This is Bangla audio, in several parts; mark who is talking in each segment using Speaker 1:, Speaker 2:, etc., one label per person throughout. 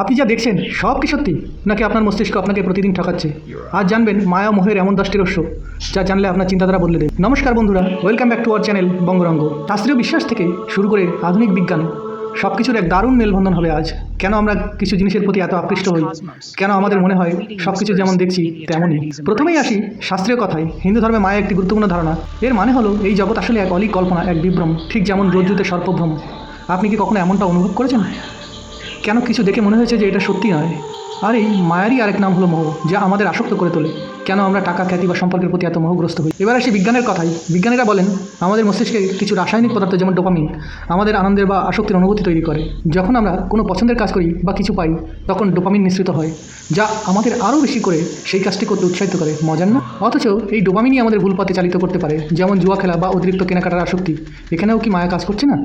Speaker 1: আপনি যা দেখছেন সব কি সত্যি, নাকি আপনার মস্তিষ্ক আপনাকে প্রতিদিন ঠকাচ্ছে? আজ জানবেন মায়া মোহের এমন 10টি রহস্য যা জানলে আপনার চিন্তাধারা বদলে দেবে। নমস্কার বন্ধুরা, welcome back to our channel Bangaranga. শাস্ত্রীয় বিশ্বাস থেকে শুরু করে আধুনিক বিজ্ঞান, সব কিছুর এক দারুণ মেলবন্ধন হবে আজ। কেন আমরা কিছু জিনিসের প্রতি এত আকৃষ্ট হই, কেন আমাদের মনে হয় সব কিছু যেমন দেখছি তেমনই। প্রথমেই আসি শাস্ত্রীয় কথায়। হিন্দু ধর্মে মায়া একটি গুরুত্বপূর্ণ ধারণা। এর মানে হলো এই জগৎ আসলে এক অলীক কল্পনা, এক বিভ্রম, ঠিক যেমন রজ্জুতে সর্পভ্রম। আপনি কি কখনো এমনটা অনুভব করেছেন? কেন কিছু দেখে মনে হয়েছে যে এটা সত্যি নয়? আর এই মায়ারই আরেক নাম হলো মোহ, যা আমাদের আসক্ত করে তোলে। কেন আমরা টাকা, খ্যাতি বা সম্পর্কের প্রতি এত মোহগ্রস্ত হই? এবার আসি বিজ্ঞানের কথায়। বিজ্ঞানীরা বলেন আমাদের মস্তিষ্কে কিছু রাসায়নিক পদার্থ যেমন ডোপামিন আমাদের আনন্দের বা আসক্তির অনুভূতি তৈরি করে। যখন আমরা কোনো পছন্দের কাজ করি বা কিছু পাই, তখন ডোপামিন নিঃসৃত হয়, যা আমাদের আরও বেশি করে সেই কাজটি করতে উৎসাহিত করে। মজার না? অথচ এই ডোপামিনই আমাদের ভুল পথে চালিত করতে পারে, যেমন জুয়া খেলা বা অতিরিক্ত কেনাকাটার আসক্তি। এখানেও কি মায়া কাজ করছে না?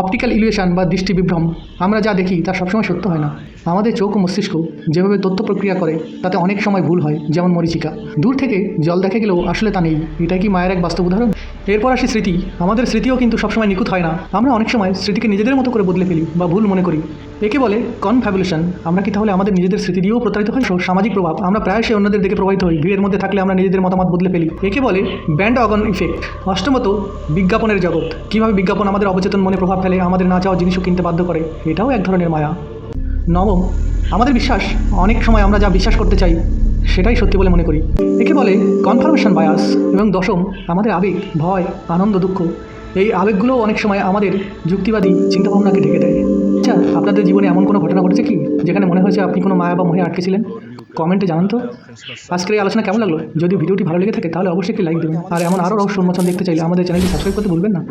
Speaker 1: অপটিক্যাল ইলিউশন বা দৃষ্টি বিভ্রম। আমরা যা দেখি তা সবসময় সত্য হয় না। আমাদের চোখ ও মস্তিষ্ক যেভাবে তথ্য প্রক্রিয়া করে তাতে অনেক সময় ভুল হয়, যেমন মরীচিকা। দূর থেকে জল দেখা গেলেও আসলে তা নেই। এটাই কি মায়ের এক বাস্তব উদাহরণ? এরপর আসি স্মৃতি। আমাদের স্মৃতিও কিন্তু সবসময় নিখুঁত হয় না। আমরা অনেক সময় স্মৃতিকে নিজেদের মতো করে বদলে ফেলি বা ভুল মনে করি। একে বলে কনফ্যাবুলেশন। আমরা কি তাহলে আমাদের নিজেদের স্মৃতি দিয়েও প্রতারিত হই? সামাজিক প্রভাব। আমরা প্রায়শই অন্যদের দিকে প্রভাবিত হই। ভিড়ের মধ্যে থাকলে আমরা নিজেদের মতামত বদলে ফেলি। একে বলে ব্যান্ড অগন ইফেক্ট। অষ্টমত, বিজ্ঞাপনের জগৎ। কীভাবে বিজ্ঞাপন আমাদের অবচেতন মনে প্রভাব ফেলে, আমাদের না চাওয়া জিনিসও কিনতে বাধ্য করে। এটাও এক ধরনের মায়া। নবম, আমাদের বিশ্বাস। অনেক সময় আমরা যা বিশ্বাস করতে চাই সেটাই সত্যি বলে মনে করি। একে বলে কনফার্মেশন বায়াস। এবং দশম, আমাদের আবেগ, ভয়, আনন্দ, দুঃখ। এই আবেগগুলোও অনেক সময় আমাদের যুক্তিবাদী চিন্তাভাবনাকে ঢেকে দেয়। আচ্ছা, আপনাদের জীবনে এমন কোনো ঘটনা ঘটেছে কি যেখানে মনে হয়েছে আপনি কোনো মায়া বা মোহে আটকে ছিলেন? কমেন্টে জানান তো। আজকের এই আলোচনা কেমন লাগলো? যদি ভিডিওটি ভালো লেগে থাকে তাহলে অবশ্যই একটি লাইক দেবেন। আর এমন আরও রহস্য উন্মোচন দেখতে চাইলে আমাদের চ্যানেলটি সাবস্ক্রাইব করতে ভুলবেন না।